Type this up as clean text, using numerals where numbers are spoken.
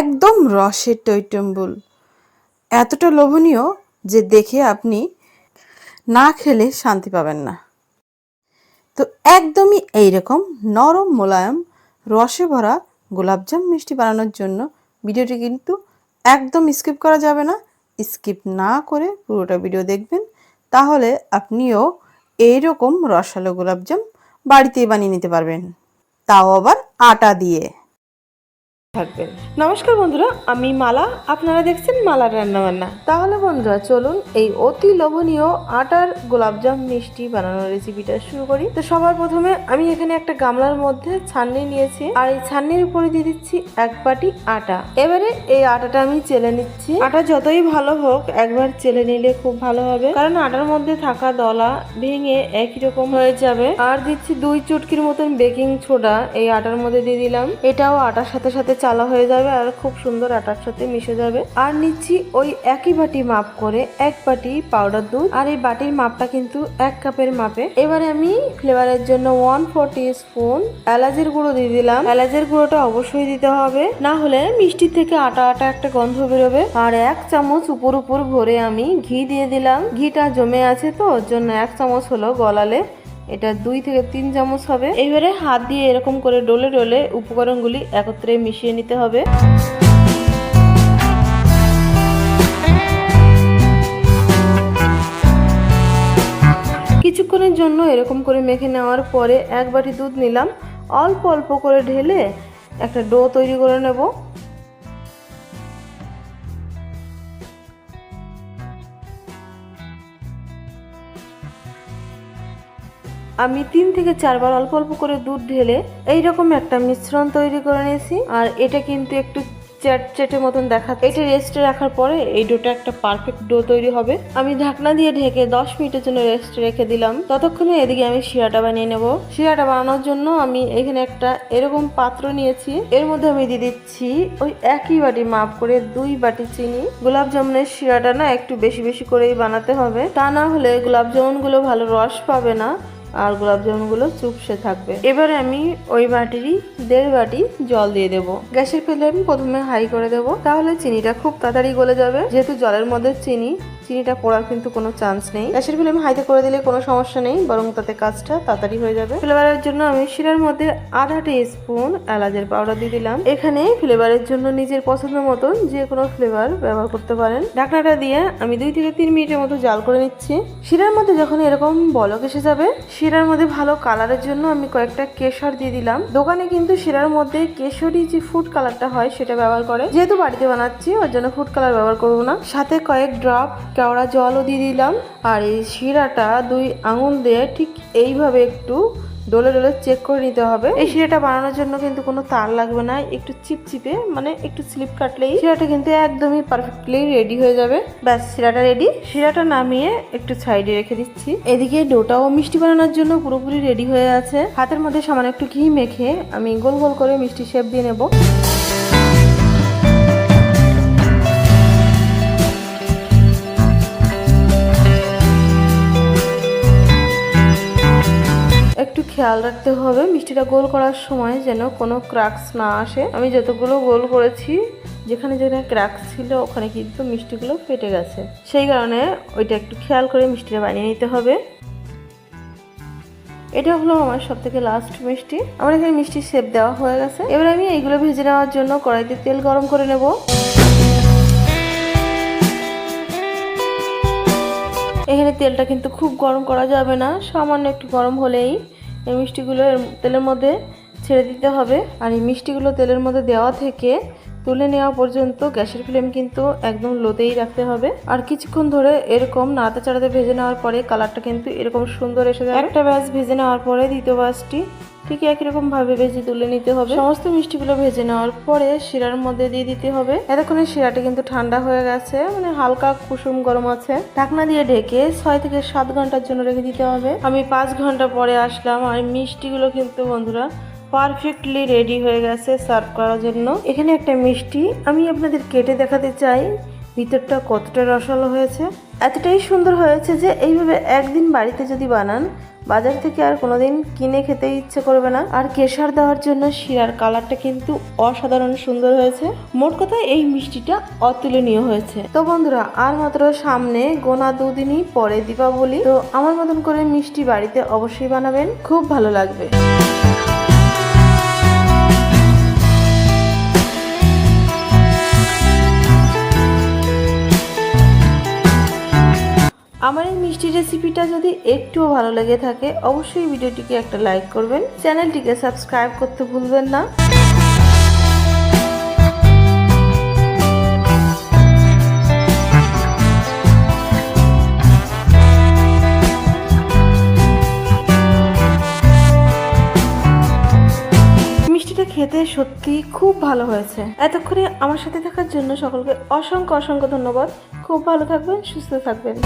একদম রসের টইটম্বুল, এতটা লোভনীয় যে দেখে আপনি না খেলে শান্তি পাবেন না। তো একদমই এইরকম নরম মোলায়েম রসে ভরা গোলাপজাম মিষ্টি বানানোর জন্য ভিডিওটি কিন্তু একদম স্কিপ করা যাবে না। স্কিপ না করে পুরোটা ভিডিও দেখবেন, তাহলে আপনিও এইরকম রসালো গোলাপজাম বাড়িতেই বানিয়ে নিতে পারবেন, তাও আবার আটা দিয়ে। থাকবেন। নমস্কার বন্ধুরা, আমি মালা, আপনারা দেখছেন মালার রান্নাবান্না। তাহলে বন্ধুরা চলুন এই অতি লোভনীয় আটার গোলাপজাম মিষ্টি বানানোর রেসিপিটা শুরু করি। তো সবার প্রথমে আমি এখানে একটা গামলার মধ্যে ছাননি নিয়েছি, আর এই ছাননির উপরে দিয়ে দিচ্ছি 1 বাটি আটা। এবারে এই আটাটা আমি চেলে নিচ্ছি। আটা যতই ভালো হোক একবার চেলে নিলে খুব ভালো হবে, কারণ আটার মধ্যে থাকা দলা ভেঙে একই রকম হয়ে যাবে। আর দিচ্ছি 2 চুটকির মতন বেকিং সোডা এই আটার মধ্যে দিয়ে দিলাম। এটাও আটার সাথে সাথে চালা হয়ে যাবে আর খুব সুন্দর আটার সাথে মিশে যাবে। আর নিচ্ছি ওই একই বাটি মাপ করে 1 বাটি পাউডার দুধ, আর এই বাটির মাপটা কিন্তু 1 কাপের মাপে। এবারে আমি ফ্লেভারের জন্য 1/4 টিস্পুন এলাচের গুঁড়ো দিয়ে দিলাম। এলাচের গুঁড়োটা অবশ্যই দিতে হবে, না হলে মিষ্টি থেকে আটা আটা একটা গন্ধ বেরোবে। আর 1 চামচ উপর ভরে আমি ঘি দিয়ে দিলাম। ঘিটা জমে আছে তো, ওর জন্য 1 চামচ হলো, গলালে এটা 2 থেকে 3 চামচ হবে। এইবারে হাত দিয়ে এরকম করে ডলে ডলে উপকরণগুলি একত্রে মিশিয়ে নিতে হবে। কিছুক্ষণের জন্য এরকম করে মেখে নেওয়ার পরে 1 বাটি দুধ নিলাম, অল্প অল্প করে ঢেলে একটা ডো তৈরি করে নেব। আমি 3 থেকে 4 বার অল্প অল্প করে দুধ ঢেলে এইরকম একটা মিশ্রণ তৈরি করে নিয়েছি। আর এটা কিন্তু একটু চ্যাটচ্যাটে মতন দেখাচ্ছে। এটা রেস্টে রাখার পরে এই ডোটা একটা পারফেক্ট ডো তৈরি হবে। আমি ঢাকনা দিয়ে ঢেকে 10 মিনিটের জন্য রেস্টে রেখে দিলাম। ততক্ষণে এদিকে আমি শিরাটা বানিয়ে নেব। শিরাটা বানানোর জন্য আমি এখানে একটা এরকম পাত্র নিয়েছি, এর মধ্যে আমি দিয়ে দিচ্ছি ওই একই বাটি মাপ করে 2 বাটি চিনি। গোলাপ জামুনের শিরাটা না একটু বেশি বেশি করেই বানাতে হবে, তা না হলে গোলাপ জামুনগুলো ভালো রস পাবে না আর গোলাপ জামুনগুলো চুপসে থাকবে। এবারে আমি ওই বাটিরই 1.5 বাটি জল দিয়ে দেব। গ্যাসের ফ্লেম প্রথমে হাই করে দেব, তাহলে চিনিটা খুব তাড়াতাড়ি গলে যাবে। যেহেতু জলের মধ্যে চিনিটা পড়ার কিন্তু কোনো চান্স নেই। গ্যাসের ফ্লেম হাইতে করে দিলে কোনো সমস্যা নেই, বরং তাতে কাজটা তাড়াতাড়ি হয়ে যাবে। ফ্লেভারের জন্য আমি শিরার মধ্যে 1/2 টিস্পুন এলাচের পাউডার দিয়ে দিলাম। এখানে ফ্লেভারের জন্য নিজের পছন্দ মতন যে কোনো ফ্লেভার ব্যবহার করতে পারেন। ঢাকনাটা দিয়ে আমি 2 থেকে 3 মিনিটের মতো জাল করে নিচ্ছি। শিরার মধ্যে যখন এরকম বলক এসে যাবে, শিরার মধ্যে ভালো কালারের জন্য আমি কয়েকটা কেশর দিয়ে দিলাম। দোকানে কিন্তু শিরার মধ্যে কেশরি যে ফুড কালারটা হয় সেটা ব্যবহার করে, যেহেতু বাড়িতে বানাচ্ছি ওর জন্য ফুড কালার ব্যবহার করবো না। সাথে কয়েক ড্রপ কেওড়া জলও দিয়ে দিলাম। আর এই শিরাটা 2 আঙুল দিয়ে ঠিক এইভাবে একটু ডলে ডলে চেক করে নিতে হবে। এই শিরাটা বানানোর জন্য কিন্তু কোনো তার লাগবে না, একটু চিপচিপে মানে একটু স্লিপ কাটলেই শিরাটা কিন্তু একদমই পারফেক্টলি রেডি হয়ে যাবে। ব্যাস, শিরাটা রেডি। শিরাটা নামিয়ে একটু সাইডে রেখে দিচ্ছি। এদিকে ডোটাও মিষ্টি বানানোর জন্য পুরোপুরি রেডি হয়ে আছে। হাতের মধ্যে সামান্য একটু ঘি মেখে আমি গোল গোল করে মিষ্টি শেপ দিয়ে নেব। একটু খেয়াল রাখতে হবে মিষ্টিটা গোল করার সময় যেন কোনো ক্র্যাকস না আসে। আমি যতগুলো গোল করেছি যেখানে যেখানে ক্র্যাকস ছিল ওখানে কিন্তু মিষ্টিগুলো ফেটে গেছে, সেই কারণে ওইটা একটু খেয়াল করে মিষ্টিটা বানিয়ে নিতে হবে। এটা হলো আমার সব থেকে লাস্ট মিষ্টি। আমার এখানে মিষ্টি শেপ দেওয়া হয়ে গেছে। এবার আমি এইগুলো ভেজে নেওয়ার জন্য কড়াইতে তেল গরম করে নেব। এখানে তেলটা কিন্তু খুব গরম করা যাবে না, সামান্য একটু গরম হলেই এই মিষ্টিগুলো তেলের মধ্যে ছেড়ে দিতে হবে। আর এই মিষ্টিগুলো তেলের মধ্যে দেওয়া থেকে তুলে নেওয়া পর্যন্ত গ্যাসের ফ্লেম কিন্তু একদম লোতেই রাখতে হবে। আর কিছুক্ষণ ধরে এরকম নাড়াতে চাড়াতে ভেজে নেওয়ার পরে কালারটা কিন্তু এরকম সুন্দর এসে যাবে। একটা ব্যাচ ভেজে নেওয়ার পরে দ্বিতীয় ব্যাচটি ঠিক একই রকম ভাবে ভেজে তুলে নিতে হবে। সমস্ত মিষ্টিগুলো ভেজে নেওয়ার পরে শিরার মধ্যে দিয়ে দিতে হবে। এতক্ষণে শিরাটা কিন্তু ঠান্ডা হয়ে গেছে, মানে হালকা কুসুম গরম আছে। ঢাকনা দিয়ে ঢেকে 6 থেকে 7 ঘন্টার জন্য রেখে দিতে হবে। আমি 5 ঘন্টা পরে আসলাম আর মিষ্টিগুলো কিন্তু বন্ধুরা পারফেক্টলি রেডি হয়ে গেছে সার্ভ করার জন্য। এখানে একটা মিষ্টি আমি আপনাদের কেটে দেখাতে চাই ভিতরটা কতটা রসালো হয়েছে। এতটাই সুন্দর হয়েছে যে এইভাবে একদিন বাড়িতে যদি বানান বাজার থেকে আর কোনোদিন কিনে খেতে ইচ্ছে করবে না। আর কেশর দেওয়ার জন্য শিরার কালারটা কিন্তু অসাধারণ সুন্দর হয়েছে। মোট কথা এই মিষ্টিটা অতুলনীয় হয়েছে। তো বন্ধুরা, আর মাত্র সামনে গোনা 2 দিনই পরে দীপাবলি। তো আমার মতন করে মিষ্টি বাড়িতে অবশ্যই বানাবেন, খুব ভালো লাগবে। আমার এই মিষ্টি রেসিপিটা যদি একটুও ভালো লেগে থাকে অবশ্যই ভিডিওটিকে একটা লাইক করবেন, চ্যানেলটিকে সাবস্ক্রাইব করতে ভুলবেন না। মিষ্টিটা খেতে সত্যি খুব ভালো হয়েছে। এতক্ষণে আমার সাথে থাকার জন্য সকলকে অসংখ্য অসংখ্য ধন্যবাদ। খুব ভালো থাকবেন, সুস্থ থাকবেন।